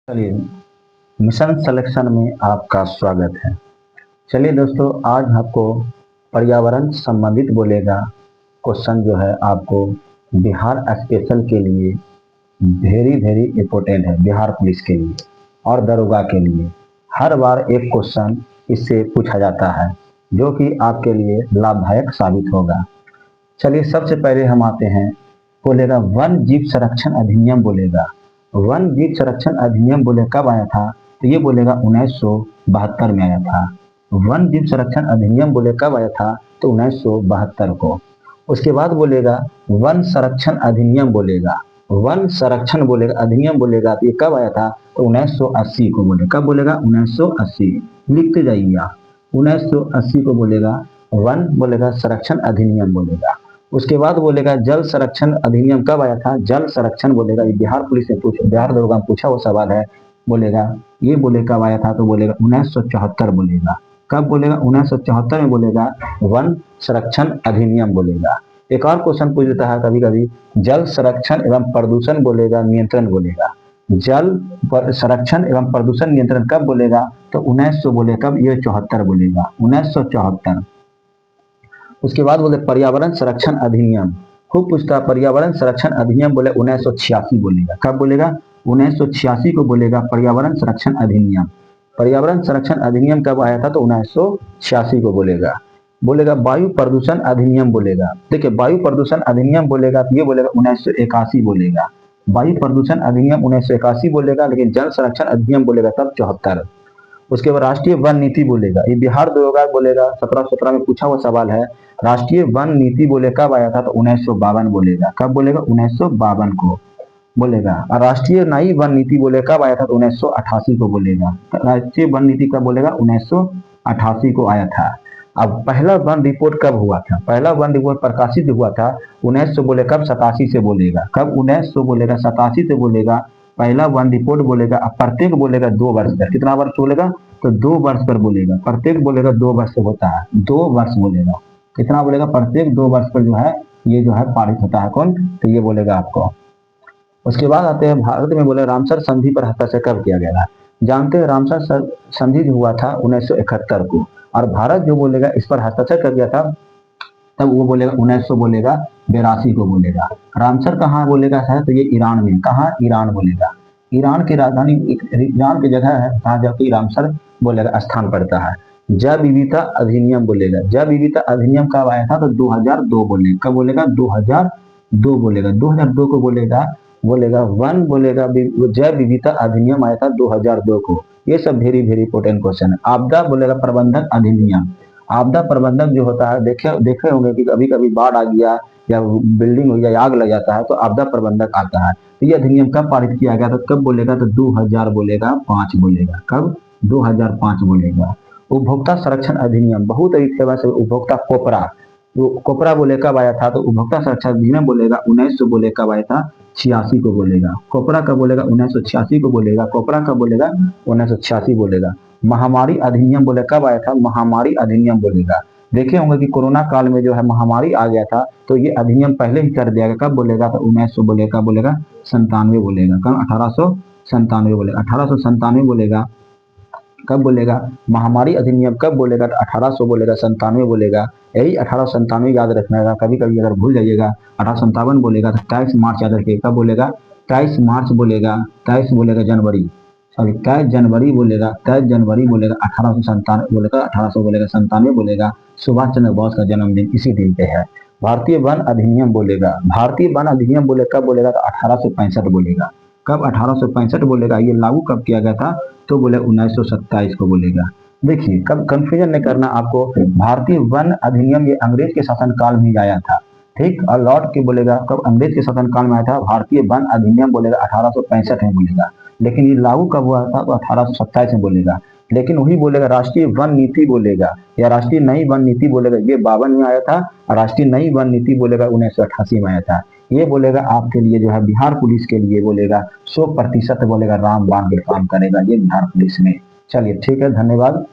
चलिए, mission selection में आपका स्वागत है। चलिए दोस्तों, आज आपको पर्यावरण संबंधित बोलेगा क्वेश्चन जो है आपको बिहार स्पेशल के लिए वेरी वेरी इंपॉर्टेंट है। बिहार पुलिस के लिए और दरोगा के लिए हर बार एक क्वेश्चन इससे पूछा जाता है जो कि आपके लिए लाभदायक साबित होगा। चलिए, सबसे पहले हम आते हैं, बोलेगा वन जीव संरक्षण अधिनियम बोलेगा। वन जीव संरक्षण अधिनियम बोले कब आया था? तो ये बोलेगा 1972 में आया था। वन जीव संरक्षण अधिनियम बोले कब आया था? तो 1972 को। उसके बाद बोलेगा वन संरक्षण अधिनियम बोलेगा। वन संरक्षण बोलेगा अधिनियम बोलेगा तो ये कब आया था? तो 1980 को बोले। कब बोलेगा? 1980। लिखते जाइए आप। 1980 को बोलेगा वन बोलेगा संरक्षण अधिनियम बोलेगा। उसके बाद बोलेगा जल संरक्षण अधिनियम कब आया था? जल संरक्षण बोलेगा, ये बिहार पुलिस ने पूछा, बिहार दरोगा में पूछा वो सवाल है। बोलेगा ये बोले कब आया था? तो बोलेगा 1974 बोलेगा। कब बोलेगा? 1974 में बोलेगा वन संरक्षण अधिनियम बोलेगा। एक और क्वेश्चन पूछ देता है कभी कभी, जल संरक्षण एवं प्रदूषण बोलेगा नियंत्रण बोलेगा। जल संरक्षण एवं प्रदूषण नियंत्रण कब बोलेगा? तो 1900 बोले। कब? ये 74 बोलेगा, 1974। उसके बाद बोले पर्यावरण संरक्षण अधिनियम, खूब पूछता है। पर्यावरण संरक्षण अधिनियम बोले 1986 बोलेगा। कब बोलेगा? 1986 को बोलेगा पर्यावरण संरक्षण अधिनियम। पर्यावरण संरक्षण अधिनियम कब आया था? तो 1986 को बोलेगा। बोलेगा वायु प्रदूषण अधिनियम बोलेगा। देखिए, वायु प्रदूषण अधिनियम बोलेगा तो ये बोलेगा 1981 बोलेगा। वायु प्रदूषण अधिनियम 1981 बोलेगा, लेकिन जल संरक्षण अधिनियम बोलेगा तब 74। उसके बाद राष्ट्रीय वन नीति बोलेगा, ये बिहार दरोगा बोलेगा, 1717 में पूछा हुआ सवाल है। राष्ट्रीय वन नीति बोले कब आया था? तो 1952 बोलेगा। कब बोलेगा? 1952 को बोलेगा। और राष्ट्रीय नई वन नीति बोले कब आया था? तो 1988 को बोलेगा। राष्ट्रीय वन नीति कब बोलेगा? 1988 को आया था। अब पहला वन रिपोर्ट कब हुआ था? पहला वन रिपोर्ट प्रकाशित हुआ था 1900 बोले। कब? 87 से बोलेगा। कब? 1900 बोलेगा, 87 से बोलेगा। पहला वन रिपोर्ट बोलेगा। अब प्रत्येक बोलेगा 2 वर्ष पर। कितना वर्ष बोलेगा? तो 2 वर्ष पर बोलेगा। प्रत्येक बोलेगा 2 वर्ष से होता है, 2 वर्ष बोलेगा। कितना बोलेगा? प्रत्येक 2 वर्ष पर जो है ये जो है पारित होता है। कौन? तो ये बोलेगा आपको। उसके बाद आते हैं भारत में, बोले रामसर संधि पर हस्ताक्षर कब किया गया था? जानते हैं रामसर संधि जो हुआ था 1971 को, और भारत जो बोलेगा इस पर हस्ताक्षर कर गया था तब वो बोलेगा 1900 बोलेगा 82 को बोलेगा। रामसर कहाँ बोलेगा है? तो ये ईरान में। कहाँ? ईरान बोलेगा। ईरान की राजधानी, ईरान की जगह है जहाँ जाके रामसर बोलेगा स्थान पड़ता है। जैव विविधता अधिनियम बोलेगा। जैव विविधता अधिनियम कब आया था? तो 2002 बोलेगा। कब बोलेगा? 2002 बोलेगा। 2002 को बोलेगा। बोलेगा वन बोलेगा जैव विविधता अधिनियम आया था 2002 को। ये सब वेरी वेरी इंपॉर्टेंट क्वेश्चन है। आपदा बोलेगा प्रबंधन अधिनियम। आपदा प्रबंधक जो होता है, देखे होंगे कि कभी कभी बाढ़ आ गया या बिल्डिंग हो गया, आग लग जाता है तो आपदा प्रबंधक आता है। तो ये अधिनियम कब पारित किया गया? तो कब बोलेगा? तो 2000 बोलेगा 5 बोलेगा। कब? 2005 बोलेगा। उपभोक्ता संरक्षण अधिनियम बहुत ही फेमस है। उपभोक्ता कोपरा, वो कोपरा बोले कब आया था? तो उपभोक्ता संरक्षण अधिनियम बोलेगा 1900 बोले कब आया था? 86 को बोलेगा। कोपरा कब बोलेगा? 1986 को बोलेगा। कोपरा कब बोलेगा? 1986 बोलेगा। महामारी अधिनियम बोले कब आया था? महामारी अधिनियम बोलेगा। देखे होंगे कि कोरोना काल में जो है महामारी आ गया था तो ये अधिनियम पहले ही कर दिया गया। कब बोलेगा? तो 1900 बोलेगा। कब बोलेगा? 97 बोलेगा। कब? 1897 बोलेगा। 1897 बोलेगा। कब बोलेगा? महामारी अधिनियम कब बोलेगा? तो 1800 बोलेगा, 97 बोलेगा। यही 1897 याद रखना है, कभी कभी अगर भूल जाइएगा। 1857 बोलेगा तो 23 मार्च याद रखिए। कब बोलेगा? 23 मार्च बोलेगा। 23 बोलेगा जनवरी, सॉरी 23 जनवरी बोलेगा। 23 जनवरी बोलेगा। 1897 बोलेगा। 1800 बोलेगा, 97 बोलेगा। सुभाष चंद्र बोस का जन्मदिन इसी दिन पे है। भारतीय वन अधिनियम बोलेगा। भारतीय वन अधिनियम बोले कब बोलेगा? तो 1865 बोलेगा। कब? 1865 बोलेगा। ये लागू कब किया गया था? तो बोले 1927 को बोलेगा। देखिए, कब कंफ्यूजन नहीं करना आपको। भारतीय वन अधिनियम ये अंग्रेज के शासन काल में आया था, ठीक। और लौट के बोलेगा कब? अंग्रेज के शासन काल में आया था। भारतीय वन अधिनियम बोलेगा 1865 में बोलेगा, लेकिन ये लागू कब हुआ था? तो 1827 में बोलेगा। लेकिन वही बोलेगा राष्ट्रीय वन नीति बोलेगा या राष्ट्रीय नई वन नीति बोलेगा, ये 52 में आया था। और राष्ट्रीय नई वन नीति बोलेगा 1988 में आया था। ये बोलेगा आपके लिए जो है बिहार पुलिस के लिए बोलेगा 100% बोलेगा रामबाण के काम करेगा ये बिहार पुलिस में। चलिए ठीक है, धन्यवाद।